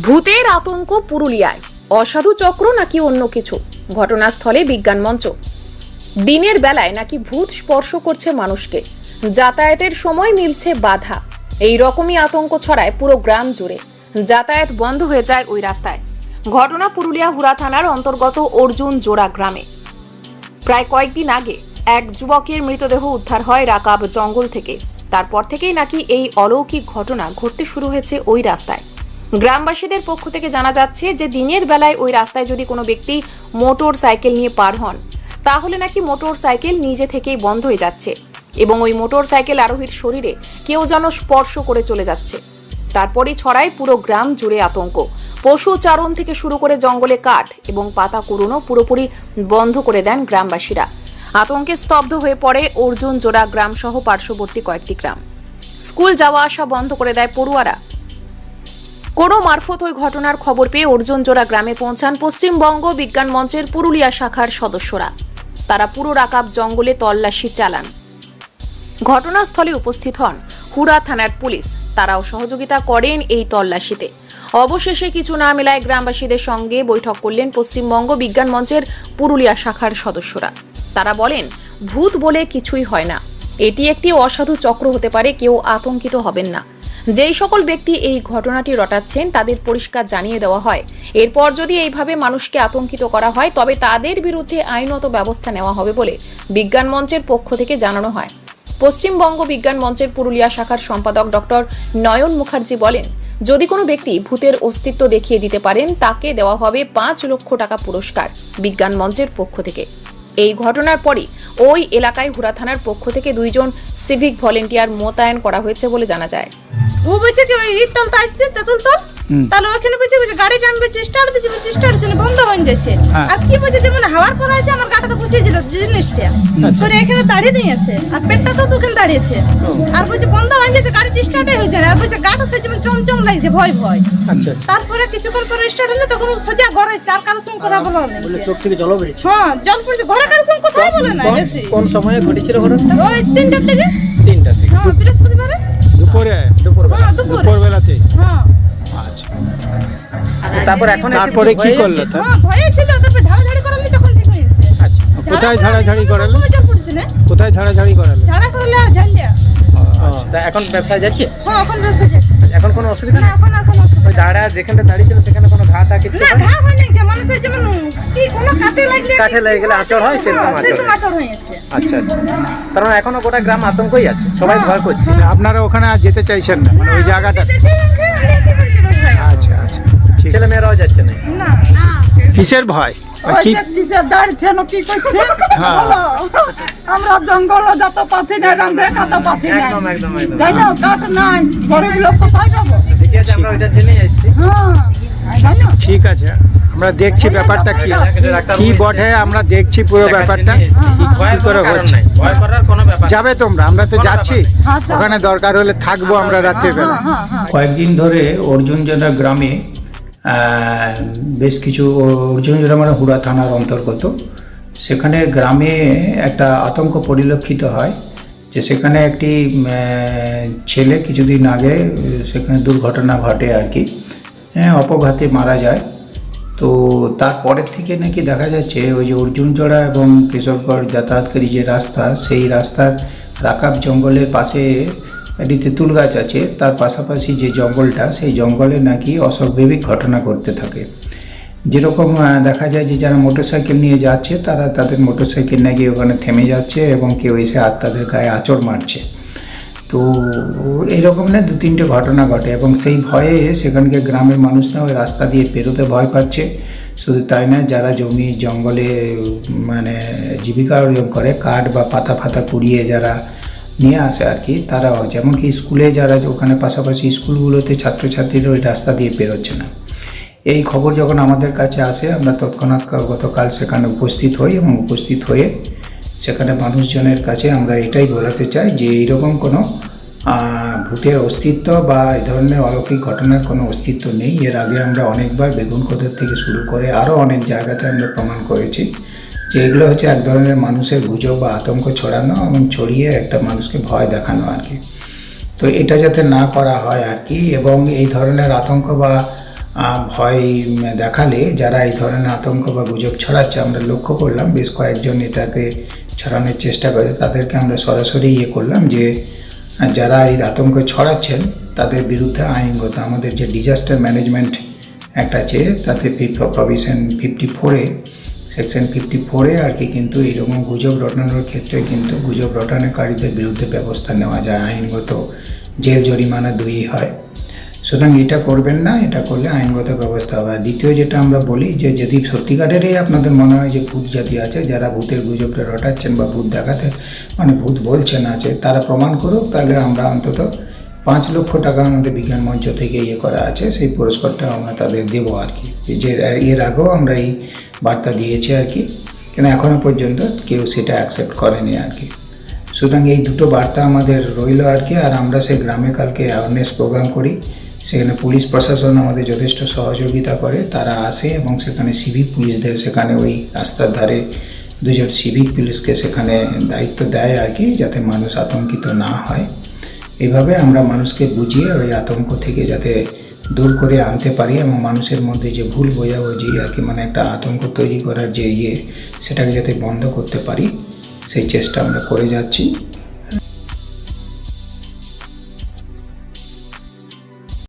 ভূতের আতঙ্ক পুরুলিয়ায়, অসাধু চক্র নাকি অন্য কিছু? ঘটনাস্থলে বিজ্ঞান মঞ্চ। দিনের বেলায় নাকি ভূত স্পর্শ করছে মানুষকে, যাতায়াতের সময় মিলছে বাধা। এই রকমই আতঙ্ক ছড়ায় পুরো গ্রাম জুড়ে, যাতায়াত বন্ধ হয়ে যায় ওই রাস্তায়। ঘটনা পুরুলিয়া হুড়া থানার অন্তর্গত অর্জুন জোড়া গ্রামে। প্রায় কয়েকদিন আগে এক যুবকের মৃতদেহ উদ্ধার হয় রাকাব জঙ্গল থেকে। তারপর থেকেই নাকি এই অলৌকিক ঘটনা ঘটতে শুরু হয়েছে ওই রাস্তায়। গ্রামবাসীদের পক্ষ থেকে জানা যাচ্ছে যে দিনের বেলায় ওই রাস্তায় যদি কোনো ব্যক্তি মোটর সাইকেল নিয়ে পার হন, তাহলে নাকি মোটর সাইকেল নিজে থেকেই বন্ধ হয়ে যাচ্ছে এবং ওই মোটর সাইকেল আরোহীর শরীরে কেউ যেন স্পর্শ করে চলে যাচ্ছে। তারপরই ছড়ায় পুরো গ্রাম জুড়ে আতঙ্ক। পশু চারণ থেকে শুরু করে জঙ্গলে কাঠ এবং পাতা কুড়োনো পুরোপুরি বন্ধ করে দেন গ্রামবাসীরা। আতঙ্কে স্তব্ধ হয়ে পড়ে অর্জুন জোড়া গ্রাম সহ পার্শ্ববর্তী কয়েকটি গ্রাম। স্কুল যাওয়া আসা বন্ধ করে দেয় পড়ুয়ারা। কোনো মারফত ওই ঘটনার খবর পেয়ে অর্জুন জোড়া গ্রামে পৌঁছান পশ্চিমবঙ্গ বিজ্ঞান মঞ্চের পুরুলিয়া শাখার সদস্যরা। তারা পুরো রাকাব জঙ্গলে তল্লাশি চালান। ঘটনাস্থলে উপস্থিত হন হুড়া থানার পুলিশ। তারাও সহযোগিতা করেন এই তল্লাশিতে। অবশেষে কিছু না মেলায় গ্রামবাসীদের সঙ্গে বৈঠক করলেন পশ্চিমবঙ্গ বিজ্ঞান মঞ্চের পুরুলিয়া শাখার সদস্যরা। তারা বলেন, ভূত বলে কিছুই হয় না, এটি একটি অসাধু চক্র হতে পারে, কেউ আতঙ্কিত হবেন না। যেই সকল ব্যক্তি এই ঘটনাটি রটাচ্ছেন তাদের পরিষ্কার জানিয়ে দেওয়া হয়, এরপর যদি এইভাবে মানুষকে আতঙ্কিত করা হয় তবে তাদের বিরুদ্ধে আইনত ব্যবস্থা নেওয়া হবে বলে বিজ্ঞান মঞ্চের পক্ষ থেকে জানানো হয়। পশ্চিমবঙ্গ বিজ্ঞান মঞ্চের পুরুলিয়া শাখার সম্পাদক ডক্টর নয়ন মুখার্জি বলেন, যদি কোনো ব্যক্তি ভূতের অস্তিত্ব দেখিয়ে দিতে পারেন তাকে দেওয়া হবে 5 লক্ষ টাকা পুরস্কার বিজ্ঞান মঞ্চের পক্ষ থেকে। এই ঘটনার পরই ওই এলাকায় হুড়া থানার পক্ষ থেকে 2 জন সিভিক ভলেন্টিয়ার মোতায়েন করা হয়েছে বলে জানা যায়। ও বলছে কি ওই ইটলটা আসছে তেতুল তো তাহলে ওখানে বলছে গাড়ি টানবে স্টার্ট দিচ্ছে স্টার্ট হচ্ছে বন্ধ হয়ে যাচ্ছে। আর কি বলছে যেমন হাওয়ার পর আছে আমার গাড়িটা বসিয়ে দিল জিনিসটা পরে এখানে দাঁড়িয়ে দিয়েছে আর পেটটা তো দোকান দাঁড়িয়েছে আর বলছে বন্ধ হয়ে যাচ্ছে গাড়ি স্টার্টই হয়েছে আর বলছে গাড়িটা সে যেমন চমচম লাগছে ভয় ভয়। তারপরে কিছুক্ষণ পরে স্টার্ট হলে তখন সোজা ঘরে আর কারোর সঙ্গে কথা বলা নেই, বলে চোখ থেকে জল বেরিয়েছে। হ্যাঁ জল পড়ছে, ঘরে কারোর সঙ্গে কথাই বলে না। কোন সময়ে ঘটেছিল ঘটনাটা? ওই 3টার দিকে। 3টার দিকে হ্যাঁ বৃহস্পতিবারে দুপুরবেলা। দুপুরবেলাতে। হ্যাঁ আচ্ছা, তারপর এখন তারপরে কি করলো? হ্যাঁ ভয় ছিল, তারপর ঝাড়াঝাড়ি করালে তখন ঠিক হয়েছে। আচ্ছা, কোথায় ঝাড়াঝাড়ি করালে? জল পড়ছে না, কোথায় ঝাড়াঝাড়ি করালে? ঝাড়া করলে আর ঝাড়লিয়া। তা এখন ব্যবসায় যাচ্ছে? হ্যাঁ এখন ব্যবসা যাচ্ছে। এখন কোনো অসুবিধা না নেই? এখন আর কোনো অসুবিধা ওই দাঁড়া যেখানে দাঁড়িয়ে ছিল সেখানে কোনো ঘা টা কিছু না, হয়? ঘা হয় না, যে মানুষের যেমন কি কোনো কাটে লাগলে কাঠে লেগে গেলে আঁচড় হয়, সেরকম আঁচড় সেরকম হয়। আচর হয়েছে। আচ্ছা আচ্ছা, তার মানে এখনো গোটা গ্রাম আতঙ্কই আছে, সবাই ভয় করছে। আপনারা ওখানে আর যেতে চাইছেন না, মানে ওই জায়গাটা? আচ্ছা আচ্ছা, ঠিক। ছেলে মেয়েরাও যাচ্ছে না? না না কিসের ভয়? কি? দাঁড়ছে না কি করছে হ্যাঁ। আমরা জঙ্গল যেতে পারছি না, দেখাতে পারছি না, একদম একদম একদম। যাই না কাঠ নাই, গরিব লোক কোথায় যাবো? ঠিক আছে, আমরা ওইটার জন্যই এসেছি। হ্যাঁ যাই না। ঠিক আছে, আমরা দেখছি ব্যাপারটা কি কি বটে, আমরা দেখছি পুরো ব্যাপারটা কি করে হচ্ছে। ভয় করার কোনো ব্যাপার নেই। যাবে তোমরা? আমরা তো যাচ্ছি, হ্যাঁ, যাবো। ওখানে দরকার হলে থাকবো আমরা রাত্রিবেলা। হ্যাঁ হ্যাঁ কয়েকদিন ধরে অর্জুনজোড়া গ্রামে বেশ কিছু, অর্জুনজোড়া মানে হুড়া থানার অন্তর্গত, সেখানে গ্রামে একটা আতঙ্ক পরিলক্ষিত হয় যে সেখানে একটি ছেলে কিছুদিন আগে সেখানে দুর্ঘটনা ঘটে আর কি, অপঘাতে মারা যায়। তো তারপরের থেকে নাকি দেখা যাচ্ছে ওই যে অর্জুনজোড়া এবং কিশোরগড় যাতায়াতকারী যে রাস্তা, সেই রাস্তার রাকাব জঙ্গলের পাশে একটি তেঁতুল গাছ আছে, তার পাশাপাশি যে জঙ্গলটা, সেই জঙ্গলে নাকি অস্বাভাবিক ঘটনা ঘটতে থাকে। যেরকম দেখা যায় যে যারা মোটরসাইকেল নিয়ে যাচ্ছে তারা তাদের মোটরসাইকেল নাকি ওখানে থেমে যাচ্ছে এবং কেউ এসে আর তাদের গায়ে আঁচড় মারছে। তো এরকম না 2-3টে ঘটনা ঘটে এবং সেই ভয়ে সেখানকার গ্রামের মানুষরা ওই রাস্তা দিয়ে পেরোতে ভয় পাচ্ছে। শুধু তাই না, যারা জমি জঙ্গলে মানে জীবিকা অর্জন করে, কাঠ বা পাতা ফাতা কুড়িয়ে যারা নিয়ে আসে আর কি, তারাও যেমন কি স্কুলে যারা ওখানে পাশাপাশি স্কুলগুলোতে ছাত্রছাত্রীরা ওই রাস্তা দিয়ে পেরোচ্ছে না। এই খবর যখন আমাদের কাছে আসে, আমরা তৎক্ষণাৎ গতকাল সেখানে উপস্থিত হই এবং উপস্থিত হয়ে সেখানে মানুষজনের কাছে আমরা এটাই বলাতে চাই যে এইরকম কোনো ভূতের অস্তিত্ব বা এই ধরনের অলৌকিক ঘটনার কোনো অস্তিত্ব নেই। এর আগে আমরা অনেকবার বেগুনকোদর থেকে শুরু করে আরও অনেক জায়গাতে আমরা প্রমাণ করেছি যে এগুলো হচ্ছে এক ধরনের মানুষের গুজব বা আতঙ্ক ছড়ানো এবং ছড়িয়ে একটা মানুষকে ভয় দেখানো আর কি। তো এটা যাতে না করা হয় আর কি, এবং এই ধরনের আতঙ্ক বা ভয় দেখালে যারা এই ধরনের আতঙ্ক বা গুজব ছড়াচ্ছে, আমরা লক্ষ্য করলাম বেশ কয়েকজন এটাকে ছড়ানোর চেষ্টা করে, তাদেরকে আমরা সরাসরি করলাম যে যারা এই আতঙ্ক ছড়াচ্ছেন তাদের বিরুদ্ধে আইনগত আমাদের যে ডিজাস্টার ম্যানেজমেন্ট অ্যাক্ট আছে তাতে প্রভিশন 54-এ সেকশন 54-এ কিন্তু এইরকম গুজব রটানোর ক্ষেত্রে কিন্তু গুজব রটানোকারীদের বিরুদ্ধে ব্যবস্থা নেওয়া যায়, আইনগত জেল জরিমানা 2 হয়। সুতরাং এটা করবেন না, এটা করলে আইনগত ব্যবস্থা হবে। দ্বিতীয় যেটা আমরা বলি যে যদি সত্যিকারেরই আপনাদের মনে হয় যে ভূত জাতি আছে, যারা ভূতের গুজবটা রটাচ্ছেন বা ভূত দেখাতে ভূত বলছেন আছে, তারা প্রমাণ করুক, তাহলে আমরা অন্তত 5 লক্ষ টাকা আমাদের বিজ্ঞান মঞ্চ থেকে করা আছে, সেই পুরস্কারটা আমরা তাদের দেবো যে এর আগেও আমরা এই বার্তা দিয়েছি কিন্তু এখনও পর্যন্ত কেউ সেটা অ্যাকসেপ্ট করেনি সুতরাং এই দুটো বার্তা আমাদের রইল আর আমরা সেই গ্রামে কালকে অ্যাওয়ারনেস প্রোগ্রাম করি, সেখানে পুলিশ প্রশাসন আমাদের যথেষ্ট সহযোগিতা করে, তারা আসে এবং সেখানে সিভিক পুলিশদের সেখানে ওই রাস্তার ধারে 2 জন সিভিক পুলিশকে সেখানে দায়িত্ব দেয় যাতে মানুষ আতঙ্কিত না হয়। এইভাবে আমরা মানুষকে বুঝিয়ে ওই আতঙ্ক থেকে যাতে দূর করে আনতে পারি এবং মানুষের মধ্যে যে ভুল বোঝাবুঝি একটা আতঙ্ক তৈরি করার যে সেটাকে যাতে বন্ধ করতে পারি সেই চেষ্টা আমরা করে যাচ্ছি।